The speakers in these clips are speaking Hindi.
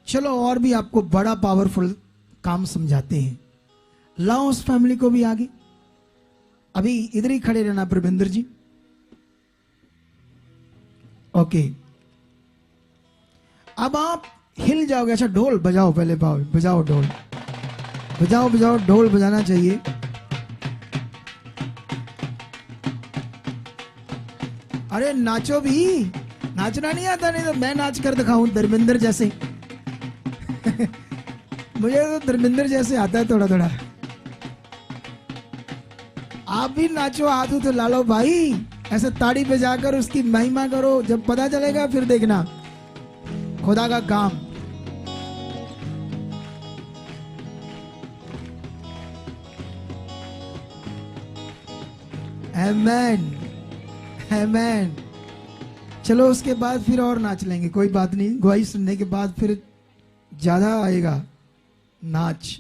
चलो और भी आपको बड़ा पावरफुल काम समझाते हैं। लाओ उस फैमिली को भी आगे। अभी इधर ही खड़े रहना प्रविंदर जी। ओके, अब आप हिल जाओगे। अच्छा ढोल बजाओ, पहले बजाओ ढोल, बजाओ बजाओ, ढोल बजाना चाहिए। अरे नाचो भी, नाचना नहीं आता? नहीं तो मैं नाच कर दिखाऊं धर्मेंद्र जैसे। मुझे तो धर्मेंद्र जैसे आता है थोड़ा थोड़ा। आप भी नाचो, हाथ तो ला लो भाई, ऐसे ताड़ी बजाकर उसकी महिमा करो। जब पता चलेगा फिर देखना खुदा का काम। आमेन आमेन। चलो उसके बाद फिर और नाच लेंगे, कोई बात नहीं। गवाही सुनने के बाद फिर ज्यादा आएगा नाच।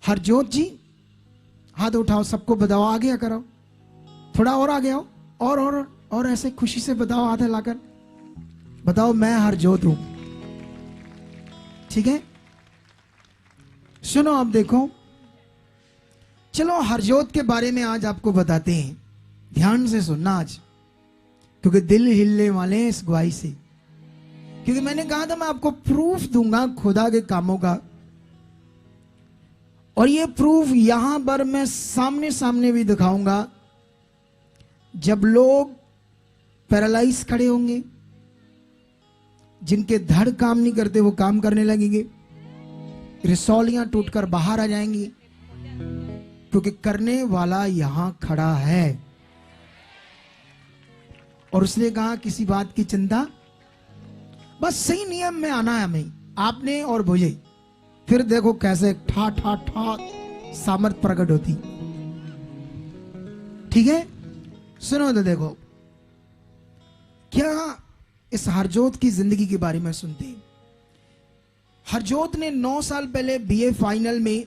हरजोत जी हाथ उठाओ, सबको बताओ, आगे करो, थोड़ा और आगे आओ, और ऐसे खुशी से बताओ, हाथ हिलाकर बताओ मैं हरजोत हूं। ठीक है, सुनो अब देखो। चलो हरजोत के बारे में आज आपको बताते हैं, ध्यान से सुनना आज, क्योंकि दिल हिलने वाले हैं इस गवाही से। क्योंकि मैंने कहा था मैं आपको प्रूफ दूंगा खुदा के कामों का, और ये प्रूफ यहां पर मैं सामने सामने भी दिखाऊंगा। जब लोग पैरालाइज खड़े होंगे, जिनके धड़ काम नहीं करते वो काम करने लगेंगे, रिसौलियां टूटकर बाहर आ जाएंगी, क्योंकि करने वाला यहां खड़ा है। और उसने कहा किसी बात की चिंता, बस सही नियम में आना है हमें, आपने और मुझे। फिर देखो कैसे ठा ठा ठा सामर्थ प्रकट होती। ठीक है, सुनो तो देखो क्या इस हरजोत की जिंदगी के बारे में सुनते हैं। हरजोत ने 9 साल पहले बीए फाइनल में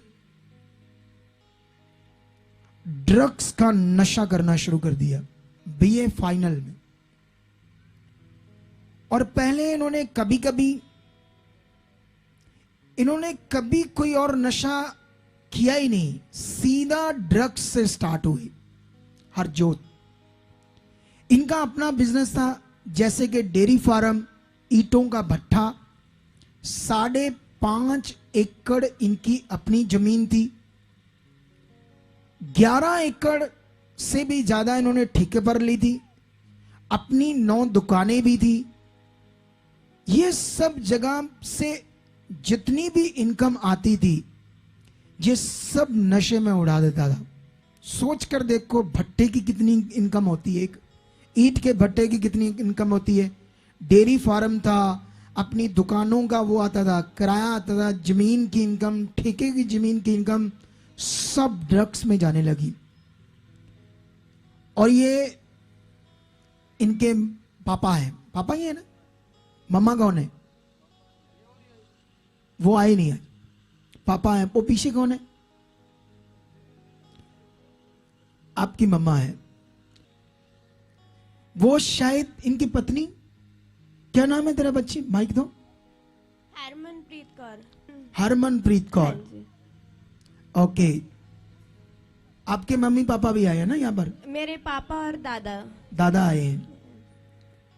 ड्रग्स का नशा करना शुरू कर दिया, बीए फाइनल में। और पहले इन्होंने कभी कोई और नशा किया ही नहीं, सीधा ड्रग्स से स्टार्ट हुई हरजोत। इनका अपना बिजनेस था, जैसे कि डेयरी फार्म, ईंटों का भट्ठा, 5.5 एकड़ इनकी अपनी जमीन थी। 11 एकड़ से भी ज्यादा इन्होंने ठेके पर ली थी। अपनी 9 दुकानें भी थी। ये सब जगह से जितनी भी इनकम आती थी, ये सब नशे में उड़ा देता था। सोच कर देखो भट्टे की कितनी इनकम होती है, एक ईंट के भट्टे की कितनी इनकम होती है। डेयरी फार्म था, अपनी दुकानों का वो आता था, किराया आता था, जमीन की इनकम, ठेके की जमीन की इनकम, सब ड्रग्स में जाने लगी। और ये इनके पापा हैं, पापा ही है ना, मम्मा कौन है? वो आए नहीं है, पापा है। वो पीछे कौन है? आपकी मम्मा है। वो शायद इनकी पत्नी, क्या नाम है तेरा बच्ची? माइक दो। हरमनप्रीत कौर। हरमनप्रीत कौर, ओके। आपके मम्मी पापा भी आए हैं ना यहाँ पर? मेरे पापा और दादा। दादा आए हैं।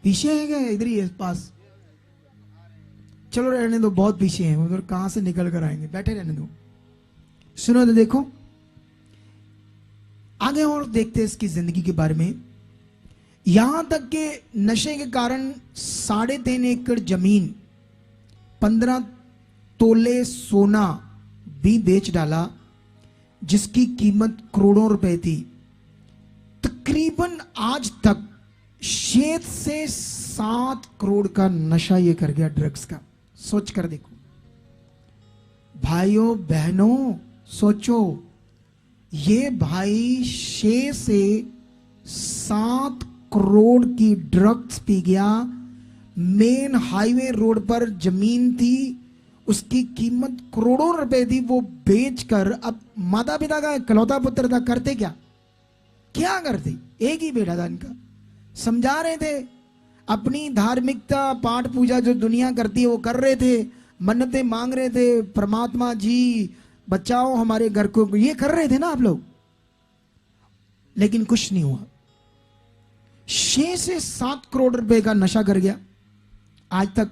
पीछे है क्या? इधर ही है पास। चलो रहने दो, बहुत पीछे हैं उधर, कहां से निकल कर आएंगे, बैठे रहने दो। सुनो तो देखो आगे और देखते हैं इसकी जिंदगी के बारे में। यहां तक के नशे के कारण 3.5 एकड़ जमीन, 15 तोले सोना भी बेच डाला, जिसकी कीमत करोड़ों रुपए थी। तकरीबन आज तक 6 से 7 करोड़ का नशा ये कर गया ड्रग्स का। सोच कर देखो भाइयों बहनों, सोचो ये भाई 6 से 7 करोड़ की ड्रग्स पी गया। मेन हाईवे रोड पर जमीन थी, उसकी कीमत करोड़ों रुपए थी, वो बेचकर, अब माता पिता का इकलौता पुत्र था, करते क्या करते? एक ही बेटा था इनका, समझा रहे थे अपनी धार्मिकता पाठ पूजा जो दुनिया करती है वो कर रहे थे, मन्नतें मांग रहे थे, परमात्मा जी बचाओ हमारे घर को, ये कर रहे थे ना आप लोग, लेकिन कुछ नहीं हुआ। 6 से 7 करोड़ रुपए का नशा कर गया। आज तक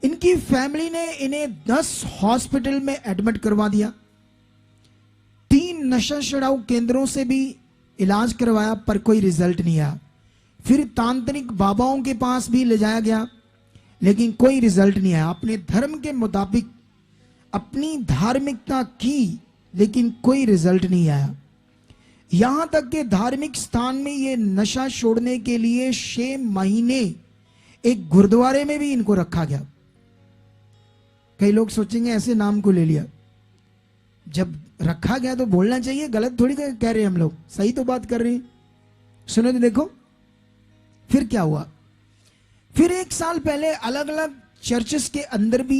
इनकी फैमिली ने इन्हें 10 हॉस्पिटल में एडमिट करवा दिया, 3 नशा छुड़ाऊ केंद्रों से भी इलाज करवाया पर कोई रिजल्ट नहीं आया। फिर तांत्रिक बाबाओं के पास भी ले जाया गया लेकिन कोई रिजल्ट नहीं आया। अपने धर्म के मुताबिक अपनी धार्मिकता की लेकिन कोई रिजल्ट नहीं आया। यहां तक कि धार्मिक स्थान में ये नशा छोड़ने के लिए 6 महीने एक गुरुद्वारे में भी इनको रखा गया। कई लोग सोचेंगे ऐसे नाम को ले लिया, जब रखा गया तो बोलना चाहिए, गलत थोड़ी कह रहे हैं हम लोग, सही तो बात कर रहे हैं। सुनो तो देखो फिर क्या हुआ। फिर 1 साल पहले अलग अलग चर्चेस के अंदर भी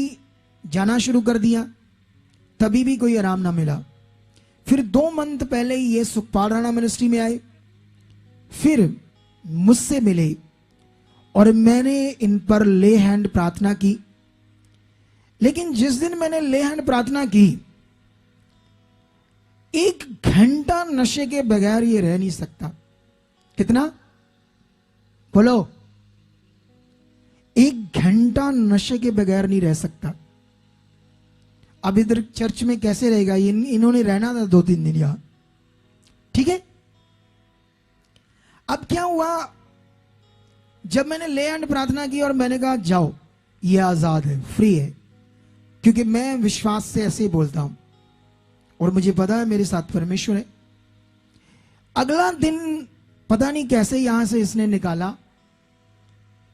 जाना शुरू कर दिया, तभी भी कोई आराम ना मिला। फिर 2 मंथ पहले ही ये सुखपाल राणा मिनिस्ट्री में आए, फिर मुझसे मिले और मैंने इन पर ले हैंड प्रार्थना की। लेकिन जिस दिन मैंने ले हैंड प्रार्थना की, 1 घंटा नशे के बगैर ये रह नहीं सकता। कितना बोलो? 1 घंटा नशे के बगैर नहीं रह सकता। अब इधर चर्च में कैसे रहेगा? इन्होंने रहना था 2-3 दिन यहां, ठीक है। अब क्या हुआ, जब मैंने ले हैंड प्रार्थना की और मैंने कहा जाओ, ये आजाद है, फ्री है, क्योंकि मैं विश्वास से ऐसे ही बोलता हूं और मुझे पता है मेरे साथ परमेश्वर है। अगला दिन पता नहीं कैसे यहां से इसने निकाला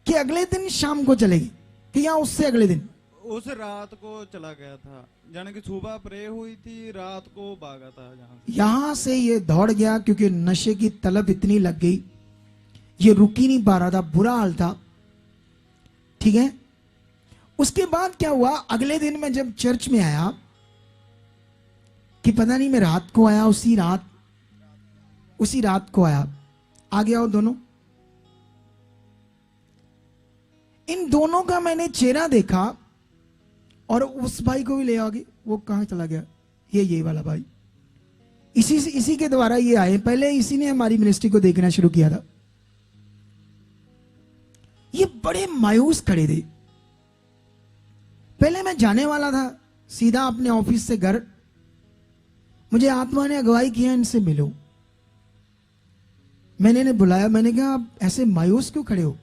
कि अगले दिन शाम को चलेगी, कि या उससे अगले दिन उस रात को चला गया था, जाने की सुबह प्रे हुई थी, रात को भागा था यहां से ये दौड़ गया क्योंकि नशे की तलब इतनी लग गई, ये रुक ही नहीं पा रहा था, बुरा हाल था, ठीक है। उसके बाद क्या हुआ, अगले दिन मैं जब चर्च में आया, कि पता नहीं मैं रात को आया, उसी रात को आया, आ गया वो दोनों, इन दोनों का मैंने चेहरा देखा और उस भाई को भी ले आगे, वो कहां चला गया, ये वाला भाई, इसी के द्वारा ये आए। पहले इसी ने हमारी मिनिस्ट्री को देखना शुरू किया था। ये बड़े मायूस खड़े थे। पहले मैं जाने वाला था सीधा अपने ऑफिस से घर, मुझे आत्मा ने अगुवाई किया इनसे मिलो। मैंने इन्हें बुलाया, मैंने कहा आप ऐसे मायूस क्यों खड़े हो?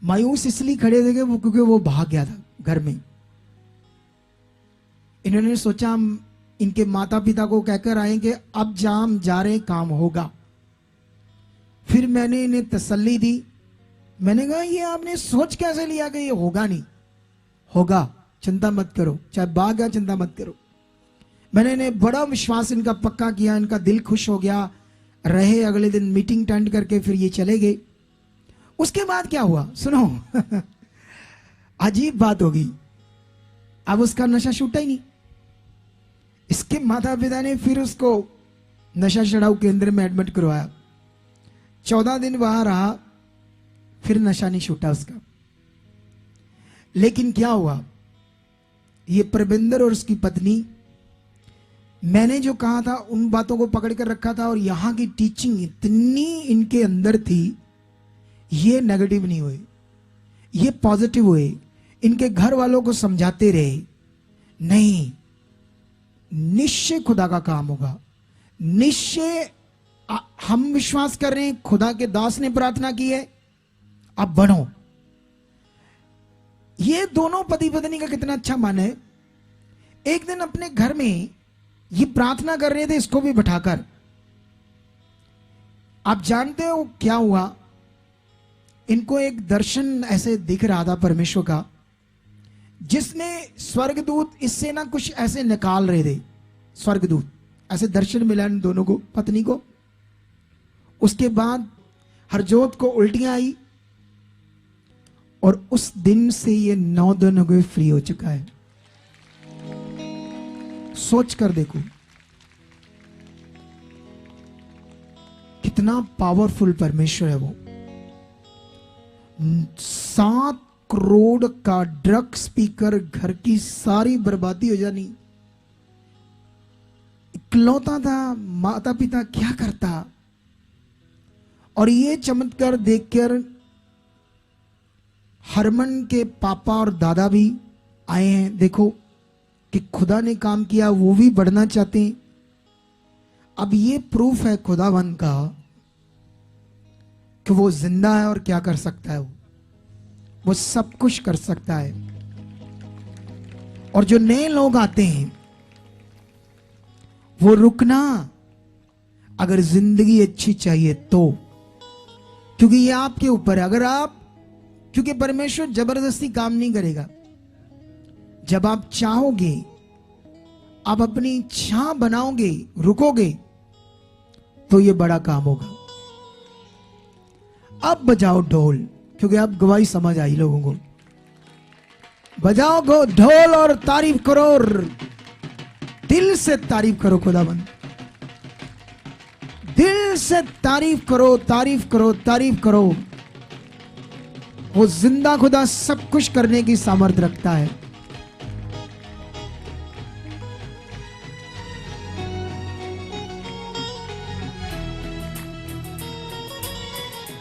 मायूस इसलिए खड़े थे क्योंकि वो भाग गया था घर में। इन्होंने सोचा हम इनके माता पिता को कहकर आए कि अब हम जा रहे, काम होगा। फिर मैंने इन्हें तसल्ली दी, मैंने कहा ये आपने सोच कैसे लिया कि ये होगा? नहीं होगा, चिंता मत करो, चाहे भाग गया चिंता मत करो। मैंने इन्हें बड़ा विश्वास इनका पक्का किया, इनका दिल खुश हो गया, रहे। अगले दिन मीटिंग अटेंड करके फिर ये चले गए। उसके बाद क्या हुआ सुनो अजीब बात होगी, अब उसका नशा छूटा ही नहीं। इसके माता पिता ने फिर उसको नशा छुड़ाऊ केंद्र में एडमिट करवाया, 14 दिन वहां रहा, फिर नशा नहीं छूटा उसका। लेकिन क्या हुआ, ये प्रबिंदर और उसकी पत्नी, मैंने जो कहा था उन बातों को पकड़ कर रखा था, और यहां की टीचिंग इतनी इनके अंदर थी, ये नेगेटिव नहीं हुए, ये पॉजिटिव हुए। इनके घर वालों को समझाते रहे, नहीं निश्चय खुदा का काम होगा, निश्चय हम विश्वास कर रहे हैं, खुदा के दास ने प्रार्थना की है, अब बढ़ो। ये दोनों पति पत्नी का कितना अच्छा मन है। एक दिन अपने घर में ये प्रार्थना कर रहे थे, इसको भी बैठाकर। आप जानते हो क्या हुआ, इनको एक दर्शन ऐसे दिख रहा था परमेश्वर का, जिसमें स्वर्गदूत इससे ना कुछ ऐसे निकाल रहे थे, स्वर्गदूत ऐसे दर्शन मिला इन दोनों को, पत्नी को। उसके बाद हरजोत को उल्टियां आई और उस दिन से ये 9 दिन हो गए फ्री हो चुका है। सोच कर देखो कितना पावरफुल परमेश्वर है वो। 7 करोड़ का ड्रग्स पीकर घर की सारी बर्बादी हो जानी। इकलौता था, माता पिता क्या करता। और ये चमत्कार देखकर हरमन के पापा और दादा भी आए हैं। देखो कि खुदा ने काम किया, वो भी बढ़ना चाहते हैं। अब ये प्रूफ है खुदावन का कि वो जिंदा है और क्या कर सकता है। वो सब कुछ कर सकता है। और जो नए लोग आते हैं वो रुकना, अगर जिंदगी अच्छी चाहिए तो, क्योंकि ये आपके ऊपर है। अगर आप, क्योंकि परमेश्वर जबरदस्ती काम नहीं करेगा। जब आप चाहोगे, आप अपनी इच्छा बनाओगे, रुकोगे, तो ये बड़ा काम होगा। अब बजाओ ढोल, क्योंकि अब गवाही समझ आई लोगों को। बजाओ ढोल और तारीफ करो, और दिल से तारीफ करो खुदाबंद। दिल से तारीफ करो, तारीफ करो, तारीफ करो। वो जिंदा खुदा सब कुछ करने की सामर्थ्य रखता है।